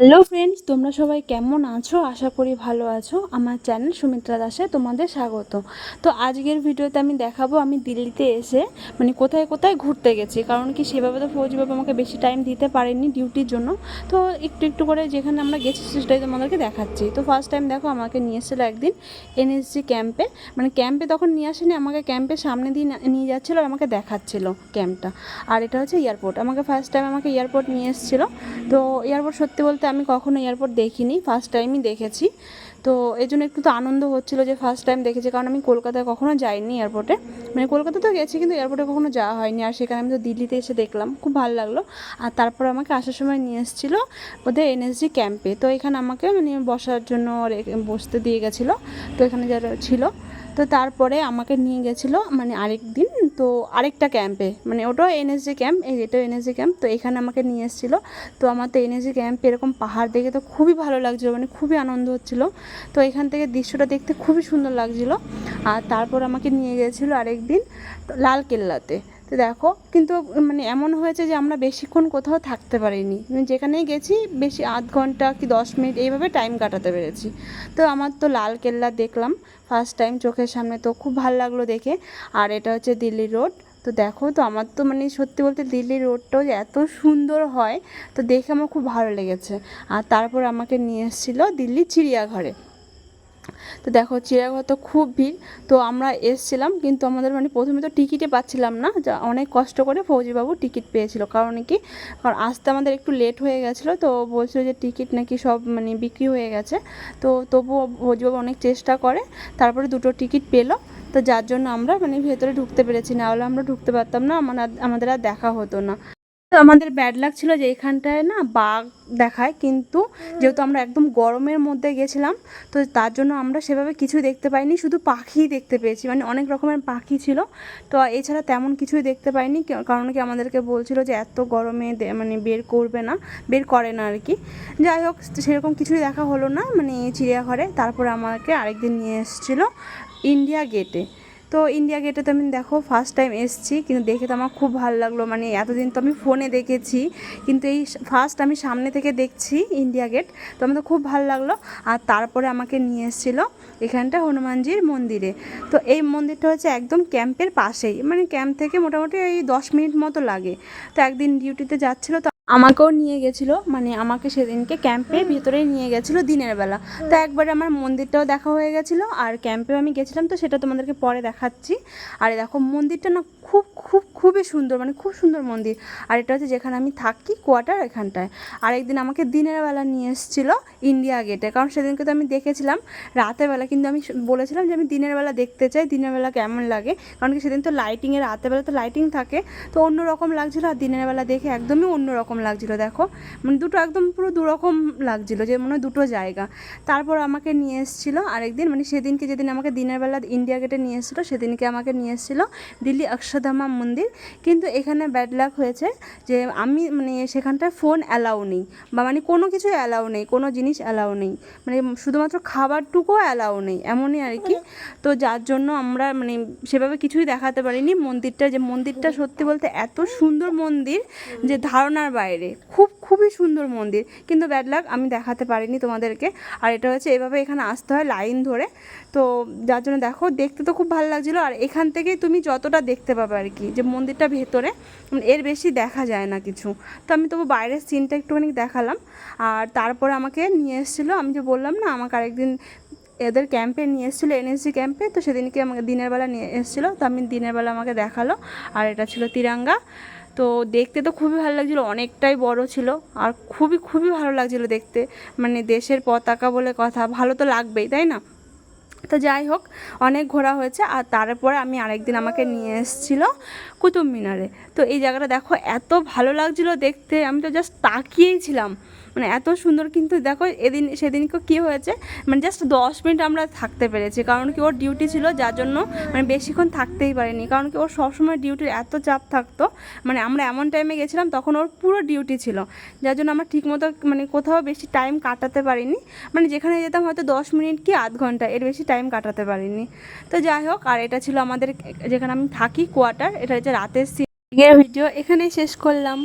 Hello friends, তোমরা সবাই কেমন আছো? আশা করি ভালো আছো। আমার চ্যানেল সুমিত্রা দাসে তোমাদের স্বাগত। তো আজকের ভিডিওতে আমি দেখাবো আমি দিল্লিতে এসে কোথায় কোথায় ঘুরতে গেছি। কারণ কি সেভাবে তো ফৌজিবাবু আমাকে বেশি টাইম দিতে পারেনি ডিউটির জন্য। তো একটু একটু করে যেখানে আমরা গেছি সেটাই তোমাদেরকে দেখাচ্ছি। তো ফার্স্ট টাইম দেখো আমাকে নিয়ে এসেছিলো একদিন এনএসজি ক্যাম্পে। ক্যাম্পে তখন নিয়ে আসেনি, আমাকে ক্যাম্পের সামনে দিয়ে নিয়ে যাচ্ছিলো আর আমাকে দেখাচ্ছিলো ক্যাম্পটা। আর এটা হচ্ছে এয়ারপোর্ট। আমাকে ফার্স্ট টাইম আমাকে এয়ারপোর্ট নিয়ে এসেছিলো। তো এয়ারপোর্ট সত্যি বলতে আমি কখনো এয়ারপোর্ট দেখিনি, ফার্স্ট টাইমই দেখেছি। তো এই জন্য একটু তো আনন্দ হচ্ছিলো যে ফার্স্ট টাইম দেখেছি, কারণ আমি কলকাতায় কখনো যাইনি এয়ারপোর্টে। কলকাতা তো গেছি কিন্তু এয়ারপোর্টে কখনো যাওয়া হয়নি। আর সেখানে আমি তো দিল্লিতে এসে দেখলাম, খুব ভালো লাগলো। আর তারপর আমাকে আসার সময় নিয়ে এসেছিলো ওদের এনএসজি ক্যাম্পে। তো এখানে আমাকে বসার জন্য বসতে দিয়ে গেছিলো। তো এখানে যারা ছিল, তো তারপরে আমাকে নিয়ে গেছিলো আরেক দিন, তো আরেকটা ক্যাম্পে, ওটাও এনএসজি ক্যাম্প, এটাও এনএসজি ক্যাম্প। তো এখানে আমাকে নিয়ে এসেছিলো। তো আমার তো এনএসজি ক্যাম্পে এরকম পাহাড় দেখে তো খুবই ভালো লাগছিলো, খুবই আনন্দ হচ্ছিলো। তো এখান থেকে দৃশ্যটা দেখতে খুবই সুন্দর লাগছিলো। আর তারপর আমাকে নিয়ে গেছিলো আরেকদিন লাল কেল্লাতে। তো দেখো কিন্তু এমন হয়েছে যে আমরা বেশিক্ষণ কোথাও থাকতে পারিনি, যেখানেই গেছি বেশি আধ ঘন্টা কি 10 মিনিট এইভাবে টাইম কাটাতে পেরেছি। তো আমার তো লাল কেল্লা দেখলাম ফার্স্ট টাইম চোখের সামনে, তো খুব ভালো লাগলো দেখে। আর এটা হচ্ছে দিল্লি রোড। তো দেখো, তো আমার তো সত্যি বলতে দিল্লি রোডটাও যে এত সুন্দর হয় তো দেখে আমার খুব ভালো লেগেছে। আর তারপর আমাকে নিয়ে এসেছিলো দিল্লি চিড়িয়াঘরে। তো দেখো চিড়িয়াঘর তো খুব ভিড়। তো আমরা এসছিলাম কিন্তু আমাদের প্রথমে তো টিকিটে পাচ্ছিলাম না, যা অনেক কষ্ট করে ফৌজিবাবু টিকিট পেয়েছিল। কারণ আসতে আমাদের একটু লেট হয়ে গেছিলো। তো বলছিল যে টিকিট নাকি সব বিক্রি হয়ে গেছে। তো তবুও ফৌজিবাবু অনেক চেষ্টা করে, তারপরে দুটো টিকিট পেলো। তো যার জন্য আমরা ভেতরে ঢুকতে পেরেছি, না হলে আমরা ঢুকতে পারতাম না, আমাদের আর দেখা হতো না। তো আমাদের ব্যাড লাক ছিল যে এখানটায় না বাঘ দেখায়, কিন্তু যেহেতু আমরা একদম গরমের মধ্যে গেছিলাম তো তার জন্য আমরা সেভাবে কিছু দেখতে পাইনি, শুধু পাখিই দেখতে পেয়েছি। অনেক রকমের পাখি ছিল। তো এছাড়া তেমন কিছুই দেখতে পাইনি, কারণ কি আমাদেরকে বলছিল যে এত গরমে বের করবে না, বের করে না আর কি। যাই হোক, সেরকম কিছুই দেখা হলো না চিড়িয়াঘরে। তারপরে আমাকে আরেকদিন নিয়ে এসেছিলো ইন্ডিয়া গেটে। তো ইন্ডিয়া গেটে তো আমি দেখো ফার্স্ট টাইম এসেছি, কিন্তু দেখে তো আমার খুব ভালো লাগলো। এতদিন তো আমি ফোনে দেখেছি, কিন্তু এই ফার্স্ট আমি সামনে থেকে দেখছি ইন্ডিয়া গেট। তো আমার তো খুব ভালো লাগলো। আর তারপরে আমাকে নিয়ে এসেছিলো এখানটা হনুমানজির মন্দিরে। তো এই মন্দিরটা হচ্ছে একদম ক্যাম্পের পাশেই, ক্যাম্প থেকে মোটামুটি এই 10 মিনিট মতো লাগে। তো একদিন ডিউটিতে যাচ্ছিলো, তো আমাকেও নিয়ে গেছিলো, আমাকে সেদিনকে ক্যাম্পের ভিতরেই নিয়ে গেছিলো দিনের বেলা। তো একবারে আমার মন্দিরটাও দেখা হয়ে গেছিলো আর ক্যাম্পেও আমি গেছিলাম, তো সেটা তোমাদেরকে পরে দেখাচ্ছি। আর দেখো মন্দিরটা না খুবই সুন্দর, খুব সুন্দর মন্দির। আর এটা হচ্ছে যেখানে আমি থাকি কোয়ার্টার, এখানটায়। আর একদিন আমাকে দিনের বেলা নিয়ে এসেছিলো ইন্ডিয়া গেটে, কারণ সেদিনকে তো আমি দেখেছিলাম রাতের বেলা, কিন্তু আমি বলেছিলাম যে আমি দিনের বেলা দেখতে চাই, দিনের বেলা কেমন লাগে। কারণ কি সেদিন তো লাইটিংয়ে, রাতের বেলা তো লাইটিং থাকে, তো অন্যরকম লাগছিলো। আর দিনের বেলা দেখে একদমই অন্যরকম লাগছিলো। দেখো দুটো একদম পুরো দুরকম লাগছিলো, যে মনে হয় দুটো জায়গা। তারপর আমাকে নিয়ে এসেছিলো আরেকদিন, সেদিনকে যেদিন আমাকে দিনের বেলা ইন্ডিয়া গেটে নিয়ে এসেছিলো সেদিনকে আমাকে নিয়ে এসেছিলো দিল্লি অক্ষরধাম মন্দির। কিন্তু এখানে ব্যাড লাক হয়েছে যে আমি সেখানটায় ফোন অ্যালাউ নেই, বা কোনো কিছু অ্যালাউ নেই, কোনো জিনিস অ্যালাউ নেই, শুধুমাত্র খাবারটুকুও অ্যালাউ নেই, এমনই আর কি। তো যার জন্য আমরা সেভাবে কিছুই দেখাতে পারিনি। মন্দিরটা সত্যি বলতে এত সুন্দর মন্দির যে ধারণার বাইরে, খুবই সুন্দর মন্দির, কিন্তু ব্যাড লাক আমি দেখাতে পারিনি তোমাদেরকে। আর এটা হচ্ছে এভাবে এখানে আসতে হয় লাইন ধরে। তো যার জন্য দেখো দেখতে তো খুব ভালো লাগছিলো। আর এখান থেকেই তুমি যতটা দেখতে পাবে আর কি, যে মন্দিরটা ভেতরে, এর বেশি দেখা যায় না কিছু। তো আমি তবু বাইরের সিনটা একটুখানি দেখালাম। আর তারপরে আমাকে নিয়ে এসেছিলো, আমি যে বললাম না আমাকে আরেকদিন এদের ক্যাম্পে নিয়ে এসেছিলো এনএসজি ক্যাম্পে, তো সেদিনকে আমাকে দিনের বেলা নিয়ে এসেছিলো। তো আমি দিনের বেলা আমাকে দেখালো। আর এটা ছিল তিরঙ্গা। তো দেখতে তো খুবই ভালো লাগছিলো, অনেকটাই বড় ছিল। আর খুবই ভালো লাগছিলো দেখতে, দেশের পতাকা বলে কথা, ভালো তো লাগবেই, তাই না? তো যাই হোক, অনেক ঘোরা হয়েছে। আর তারপরে আমি আরেকদিন আমাকে নিয়ে এসেছিলো কুতুব মিনারে। তো এই জায়গাটা দেখো এত ভালো লাগছিলো দেখতে, আমি তো জাস্ট তাকিয়েই ছিলাম, এত সুন্দর। কিন্তু দেখো সেদিনকে কী হয়েছে, জাস্ট 10 মিনিট আমরা থাকতে পেরেছি, কারণ কি ওর ডিউটি ছিল, যার জন্য বেশিক্ষণ থাকতেই পারিনি। কারণ কি ওর সবসময় ডিউটির এত চাপ থাকতো, আমরা এমন টাইমে গেছিলাম তখন ওর পুরো ডিউটি ছিল, যার জন্য আমরা ঠিকমতো কোথাও বেশি টাইম কাটাতে পারিনি। যেখানে যেতাম হয়তো 10 মিনিট কি আধ ঘন্টা, এর বেশি টাইম কাটাতে পারিনি। তো যাই হোক, আর এটা ছিল আমাদের যেখানে আমি থাকি কোয়ার্টার, এটা হচ্ছে রাতের সিন। ভিডিও এখানেই শেষ করলাম।